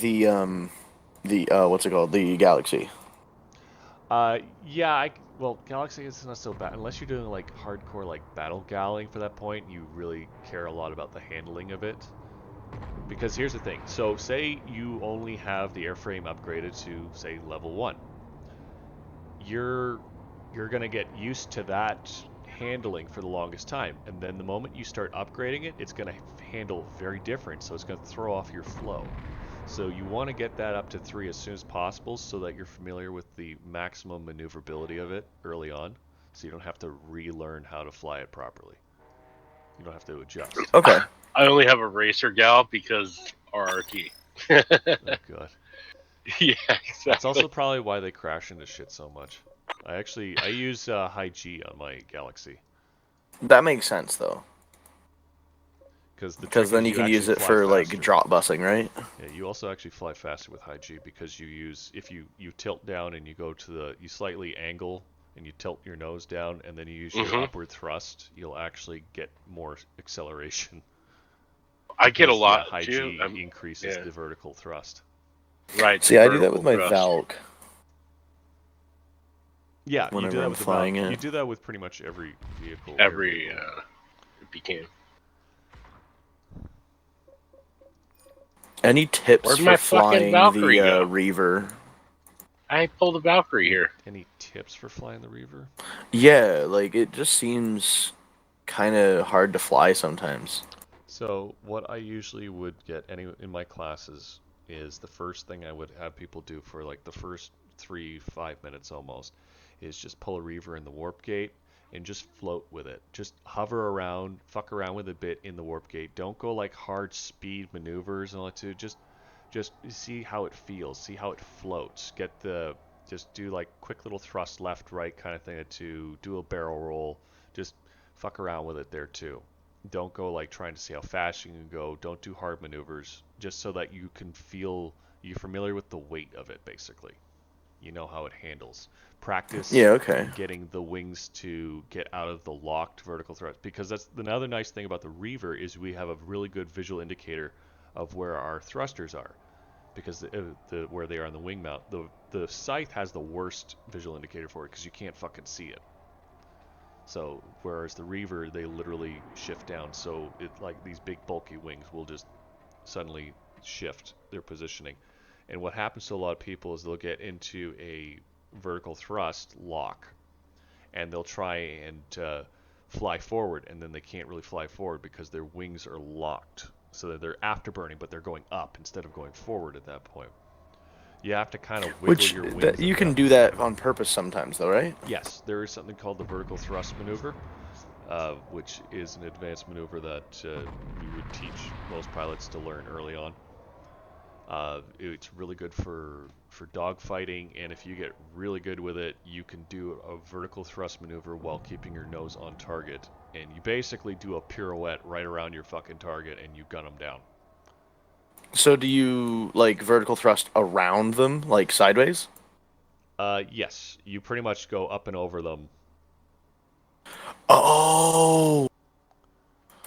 the what's it called? The Galaxy. Yeah, well, Galaxy is not so bad unless you're doing like hardcore like battle galling for that point. You really care a lot about the handling of it. Because here's the thing. So say you only have the airframe upgraded to say level 1. You're you're going to get used to that handling for the longest time. And then the moment you start upgrading it, it's going to handle very different. So it's going to throw off your flow. So you want to get that up to 3 as soon as possible so that you're familiar with the maximum maneuverability of it early on. So you don't have to relearn how to fly it properly. You don't have to adjust. Okay. I only have a racer gal because RRT. Oh god. Yeah, exactly. That's also probably why they crash into shit so much. I use high G on my Galaxy That makes sense though, because the because trick then is you you can actually use it fly for faster. like drop busing, right? Yeah, you also actually fly faster with high G because you use if you tilt down and you go to you slightly angle and you tilt your nose down and then you use your upward thrust, you'll actually get more acceleration. I get a Because lot high too. G increases the vertical thrust. Right. See, I do that with my thrust. Valk. Yeah, you do Whenever that I'm with the flying Valk. it. You do that with pretty much every vehicle. Every if you can. Any tips Where'd for my fucking flying Valkyrie the go? Reaver? I pulled a Valkyrie here. Any tips for flying the Reaver? Yeah, like it just seems kind of hard to fly sometimes. So what I usually would get in my classes is the first thing I would have people do for like the first 3-5 minutes almost is just pull a Reaver in the warp gate and just float with it. Just hover around, fuck around with it a bit in the warp gate. Don't go like hard speed maneuvers and all that too. Just see how it feels, see how it floats. Just do like quick little thrust left right kind of thing to do a barrel roll. Just fuck around with it there too. Don't go like trying to see how fast you can go. Don't do hard maneuvers just so that you can feel you're familiar with the weight of it basically. You know how it handles. Practice Yeah, okay. getting the wings to get out of the locked vertical thrust because that's another nice thing about the Reaver is we have a really good visual indicator of where our thrusters are because where they are on the wing mount. The Scythe has the worst visual indicator for it because you can't fucking see it. So whereas the Reaver they literally shift down, so it like these big bulky wings will just suddenly shift their positioning. And what happens to a lot of people is they'll get into a vertical thrust lock and they'll try and fly forward and then they can't really fly forward because their wings are locked. So that they're afterburning, but they're going up instead of going forward at that point. You have to kind of wiggle Which your wings. you can do that on purpose sometimes, though, right? Yes, there is something called the vertical thrust maneuver, which is an advanced maneuver that we would teach most pilots to learn early on. It's really good for dogfighting, and if you get really good with it, you can do a vertical thrust maneuver while keeping your nose on target, and you basically do a pirouette right around your fucking target, and you gun them down. So do you like vertical thrust around them, like sideways? Yes, you pretty much go up and over them. Oh.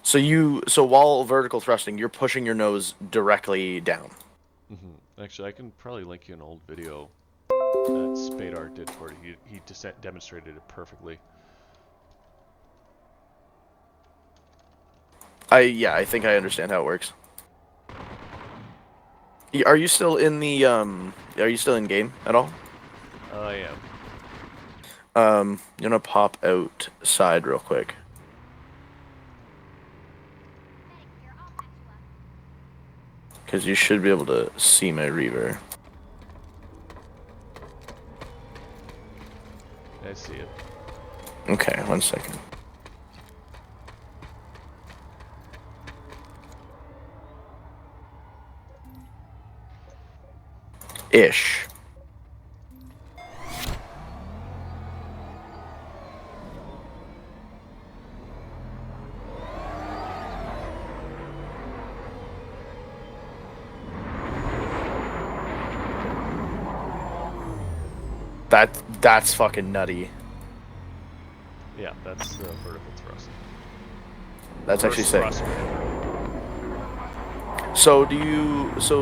So while vertical thrusting, you're pushing your nose directly down. Actually, I can probably link you an old video that Spadar did for it. He demonstrated it perfectly. I think I understand how it works. Are you still in the Are you still in game at all? I am. I'm gonna pop outside real quick. Because you should be able to see my Reaver. I see it. Okay, 1 second. Ish. That's fucking nutty. Yeah, that's vertical thrust. That's actually sick. So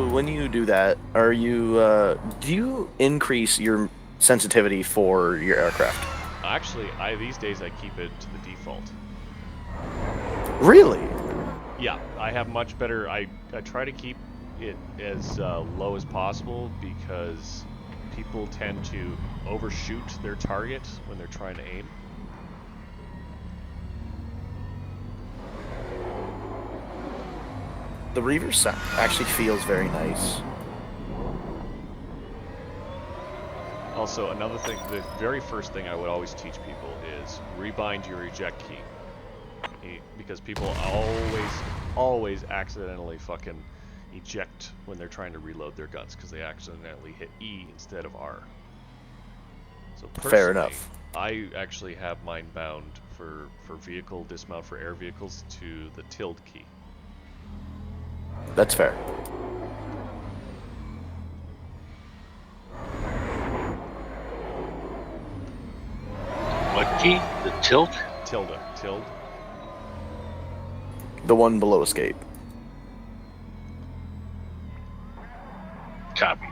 when you do that, do you increase your sensitivity for your aircraft? Actually, these days I keep it to the default. Really? Yeah, I have much better. I try to keep it as low as possible because people tend to overshoot their target when they're trying to aim. The Reaver sound actually feels very nice. Also, another thing, the very first thing I would always teach people is rebind your eject key. Because people always accidentally fucking eject when they're trying to reload their guns because they accidentally hit E instead of R. So personally, Fair enough. I actually have mine bound for vehicle dismount for air vehicles to the tilde key. That's fair. What key? The tilt? Tilde. The one below escape. Copy.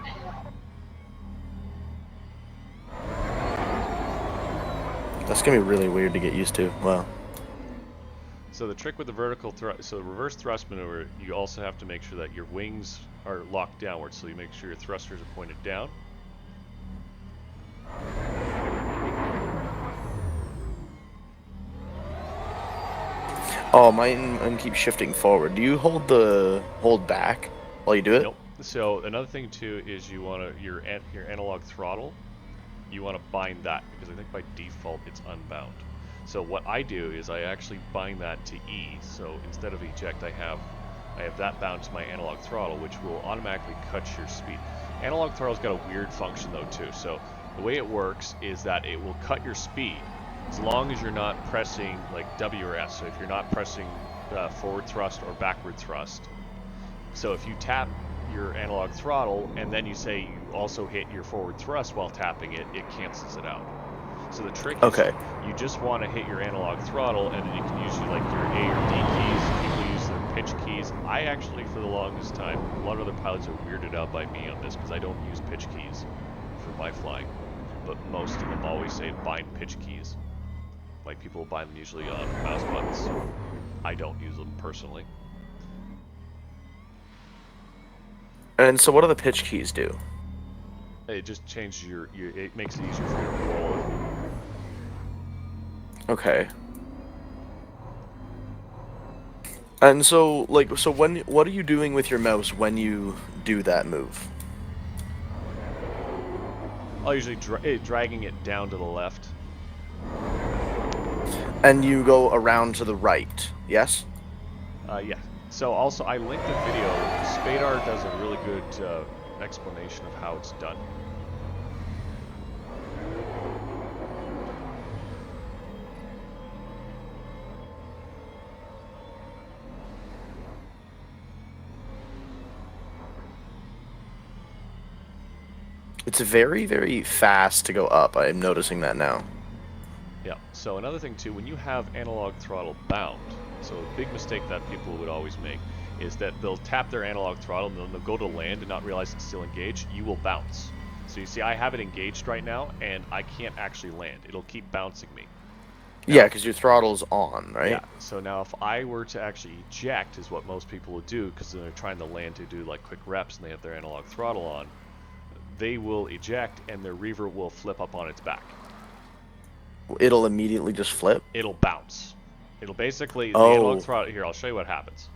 That's gonna be really weird to get used to. Wow. So the trick with the vertical thrust, so the reverse thrust maneuver, you also have to make sure that your wings are locked downwards. So you make sure your thrusters are pointed down. Oh, mine keeps shifting forward. Do you hold back while you do it? Nope. So another thing too is you want to your analog throttle. You want to bind that because I think by default it's unbound. So what I do is I actually bind that to E. So instead of eject, I have that bound to my analog throttle, which will automatically cut your speed. Analog throttle's got a weird function though too. So the way it works is that it will cut your speed as long as you're not pressing like W or S. So if you're not pressing forward thrust or backward thrust. So if you tap your analog throttle and then you say you also hit your forward thrust while tapping it, it cancels it out. So the trick is you just want to hit your analog throttle and then you can use like your A or D keys. People use their pitch keys. I actually, for the longest time, a lot of other pilots are weirded out by me on this because I don't use pitch keys for my flying. But most of them always say bind pitch keys. Like people bind them usually on mouse buttons. I don't use them personally. And so what do the pitch keys do? It just changes it makes it easier for your roll. Okay. And so, what are you doing with your mouse when you do that move? I'll usually dragging it down to the left. And you go around to the right, yes? Yeah. So also, I linked a video. Spadar does a really good explanation of how it's done. It's very, very fast to go up. I'm noticing that now. Yeah. So another thing too, when you have analog throttle bound, so a big mistake that people would always make is that they'll tap their analog throttle and then they'll go to land and not realize it's still engaged. You will bounce. So you see, I have it engaged right now, and I can't actually land. It'll keep bouncing me. Now, yeah, because your throttle's on, right? Yeah. So now, if I were to actually eject, is what most people would do, because they're trying to land to do like quick reps and they have their analog throttle on. They will eject, and their Reaver will flip up on its back. It'll immediately just flip? It'll bounce. It'll basically, the analog throttle, here, I'll show you what happens.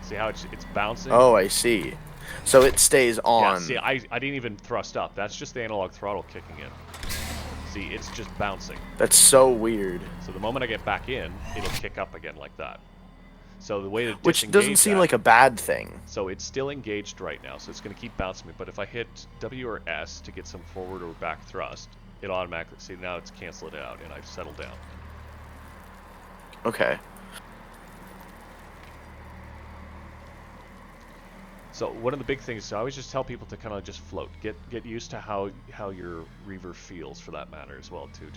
See how it's bouncing? Oh, I see. So it stays on. Yeah, see, I didn't even thrust up. That's just the analog throttle kicking in. See, it's just bouncing. That's so weird. So the moment I get back in, it'll kick up again like that. So the way to disengage Which doesn't seem like a bad thing. So it's still engaged right now, so it's going to keep bouncing me. But if I hit W or S to get some forward or back thrust, it'll automatically, see, now it's canceled it out, and I've settled down. Okay. So one of the big things, so I always just tell people to kind of just float, get used to how your Reaver feels for that matter as well too.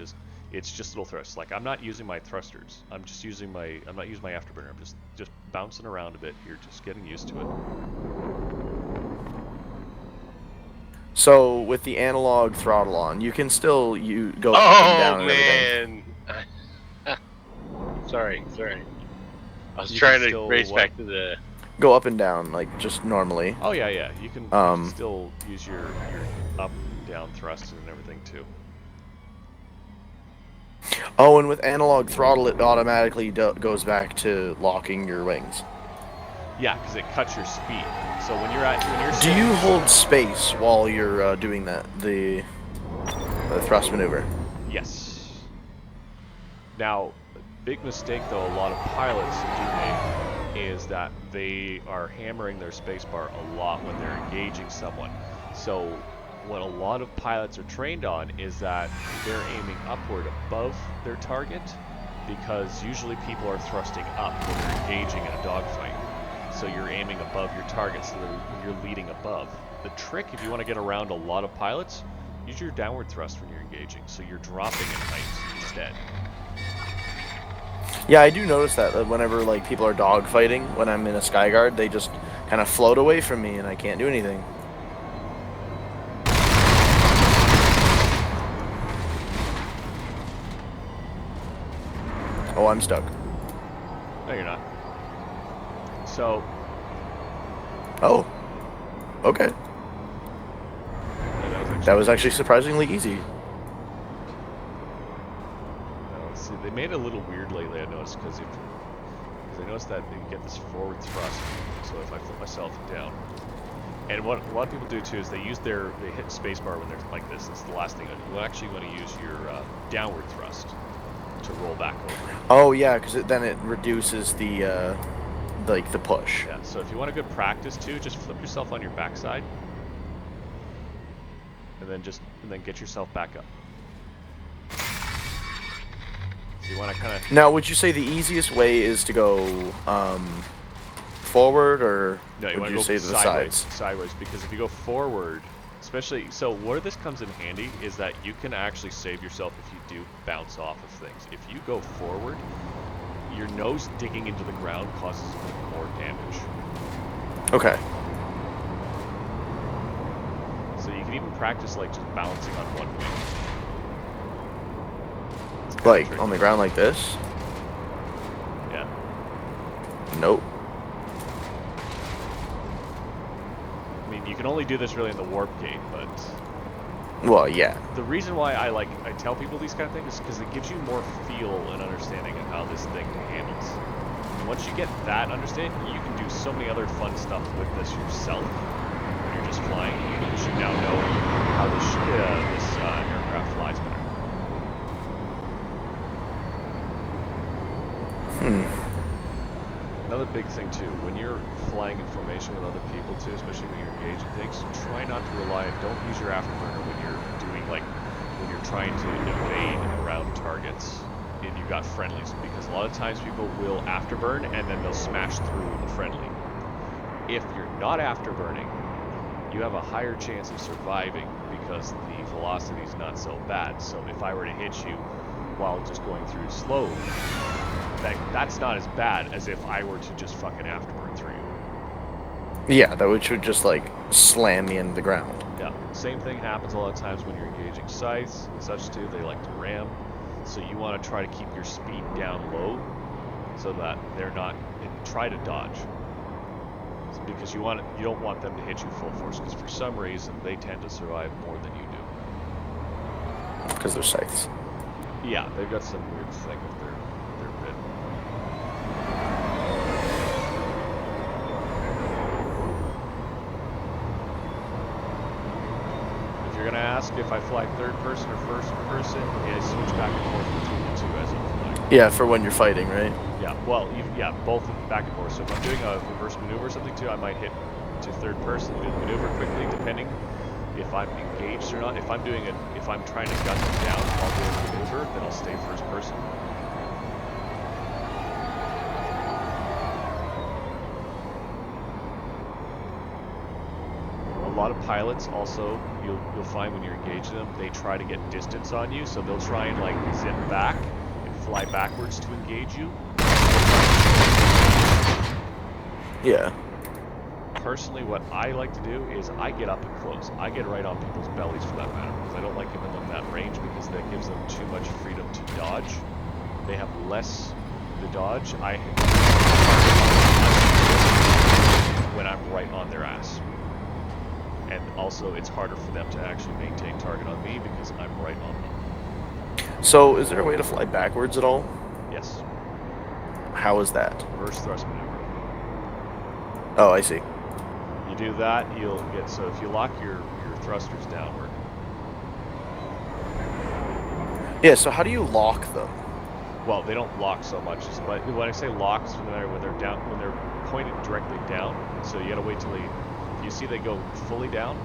It's just little thrusts. Like I'm not using my thrusters. I'm not using my afterburner. I'm just bouncing around a bit. You're just getting used to it. So with the analog throttle on, you can still go up and down and everything. Man. Sorry. I was You trying can to still race what? back to the. Go up and down like just normally. Oh yeah. You can still use your up and down thrust and everything too. Oh, and with analog throttle, it automatically goes back to locking your wings. Yeah, because it cuts your speed. So when you're Do you hold space while you're doing the thrust maneuver? Yes. Now, a big mistake though a lot of pilots do make is that they are hammering their spacebar a lot when they're engaging someone. So what a lot of pilots are trained on is that they're aiming upward above their target, because usually people are thrusting up when they're engaging in a dogfight. So you're aiming above your target, so you're leading above. The trick, if you want to get around a lot of pilots, use your downward thrust when you're engaging, so you're dropping in height instead. Yeah, I do notice that whenever like people are dogfighting, when I'm in a skyguard, they just kind of float away from me and I can't do anything. Oh, I'm stuck. No, you're not. So. Oh. Okay. That was actually surprisingly easy. See, they made it a little weird lately, I noticed, because I noticed that you get this forward thrust. So if I flip myself down, and what a lot of people do too is they hit spacebar when they're like this. It's the last thing. You actually want to use your downward thrust to roll back over. Oh yeah, because then it reduces the push. Yeah. So if you want a good practice too, just flip yourself on your backside, and then get yourself back up. So you want to kind of. Now, would you say the easiest way is to go forward, or no, you would you say to the sideways, sides? Sideways, because if you go forward, especially, so where this comes in handy is that you can actually save yourself if you do bounce off of things. If you go forward, your nose digging into the ground causes more damage. Okay. So you can even practice like just balancing on one wing. Like on the ground like this? Yeah. Nope. I mean, you can only do this really in the warp gate, but Well, yeah. the reason why I tell people these kind of things is because it gives you more feel and understanding of how this thing handles. And once you get that understanding, you can do so many other fun stuff with this yourself when you're just flying, because you now know how this aircraft flies better. Another big thing too, when you're flying in formation with other people too, especially when you're engaging things, try not to don't use your afterburner when you're when you're trying to evade around targets and you've got friendlies, because a lot of times people will afterburn and then they'll smash through the friendly. If you're not afterburning, you have a higher chance of surviving because the velocity is not so bad. So if I were to hit you while just going through slowly, that's not as bad as if I were to just fucking afterburn through you. Yeah, that would just like slam me into the ground. Yeah, same thing happens a lot of times when you're engaging scythes and such too. They like to ram, so you want to try to keep your speed down low so that they're not, and try to dodge, because you don't want them to hit you full force, because for some reason they tend to survive more than you do. Because they're scythes. Yeah, they've got some weird thing with their bit. If you're gonna ask if I fly third person or first person, I switch back and forth between the two as I'm flying. Yeah, for when you're fighting, right? Yeah, well, both back and forth. So if I'm doing a reverse maneuver or something too, I might hit to third person, do the maneuver quickly, depending if I'm engaged or not. If I'm trying to gun them down while doing the maneuver, then I'll stay first person. A lot of pilots also, you'll find when you're engaging them, they try to get distance on you, so they'll try and like zip back and fly backwards to engage you. Yeah. Personally, what I like to do is I get up and close. I get right on people's bellies for that matter, because I don't like giving them that range because that gives them too much freedom to dodge. They have less to dodge. When I'm right on their ass. And also, it's harder for them to actually maintain target on me because I'm right on them. So, is there a way to fly backwards at all? Yes. How is that? Reverse thrust maneuver. Oh, I see. You do that, you'll get, so if you lock your thrusters downward. Yeah, so how do you lock them? Well, they don't lock so much, but when I say locks, when they're down, when they're pointed directly down, so you gotta wait till you see they go fully down,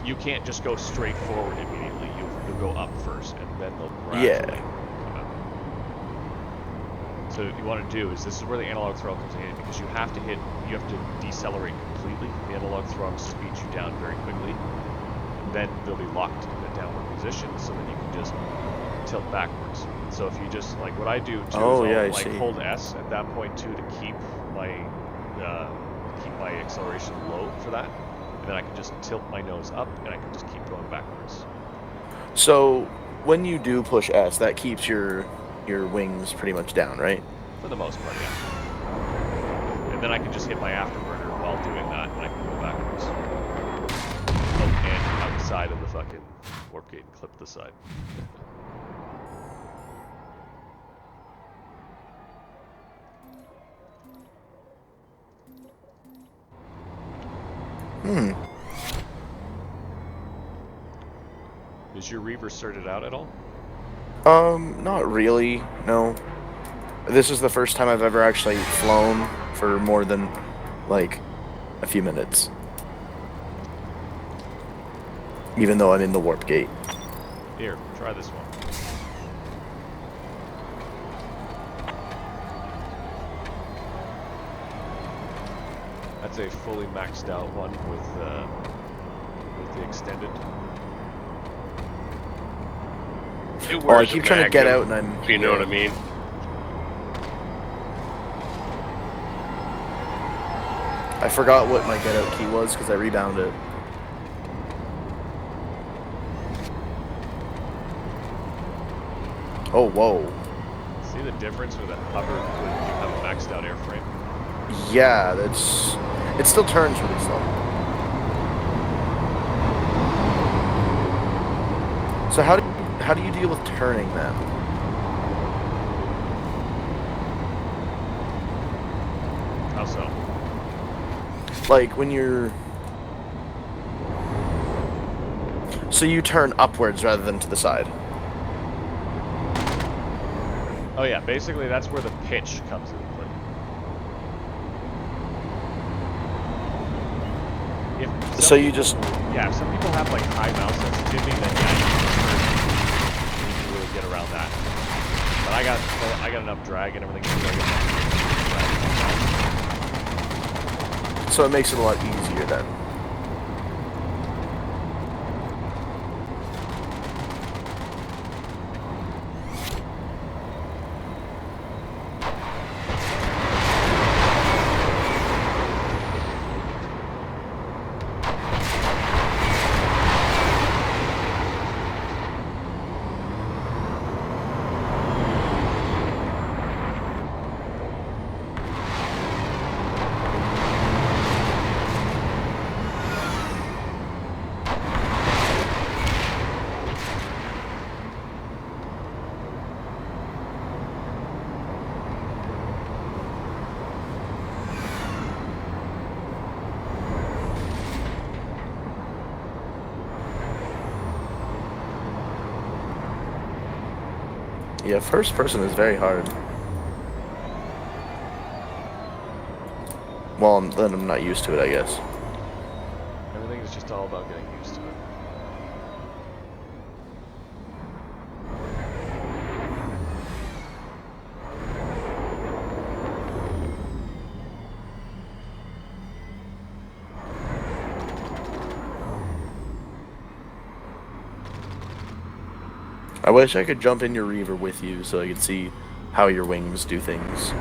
you can't just go straight forward immediately. You'll go up first, and then they'll gradually come out. So what you want to do is, this is where the analog throttle comes in, because you have to decelerate completely. The analog throttle speeds you down very quickly, and then they'll be locked in a downward position, so that you can just tilt backwards. So if you just, like what I do too, is I'll hold S at that point too to keep my acceleration low for that, and then I can just tilt my nose up and I can just keep going backwards. So when you do push S, that keeps your wings pretty much down, right? For the most part, yeah. And then I can just hit my afterburner while doing that, and I can go backwards. Oh, and outside of the fucking warp gate and clip the side. Is your Reaver started out at all? Not really, no. This is the first time I've ever actually flown for more than, like, a few minutes. Even though I'm in the warp gate. Here, try this one. That's a fully maxed out one with the extended. Oh, I keep trying to get out and I'm... If you know what I mean. I forgot what my get out key was because I rebounded. Oh, whoa. See the difference with a hover when you have a maxed out airframe? Yeah, that's... It still turns really slow. So how do you deal with turning them? How so? Like when you're... So you turn upwards rather than to the side. Oh yeah, basically that's where the pitch comes into play. So you just... Yeah, if some people have like high mouse sensitivity, then yeah, you can really get around that. But I got enough drag and everything. So it makes it a lot easier then. Yeah, first person is very hard. Well, then I'm not used to it, I guess. Everything is just all about getting used to it. I wish I could jump in your Reaver with you so I could see how your wings do things.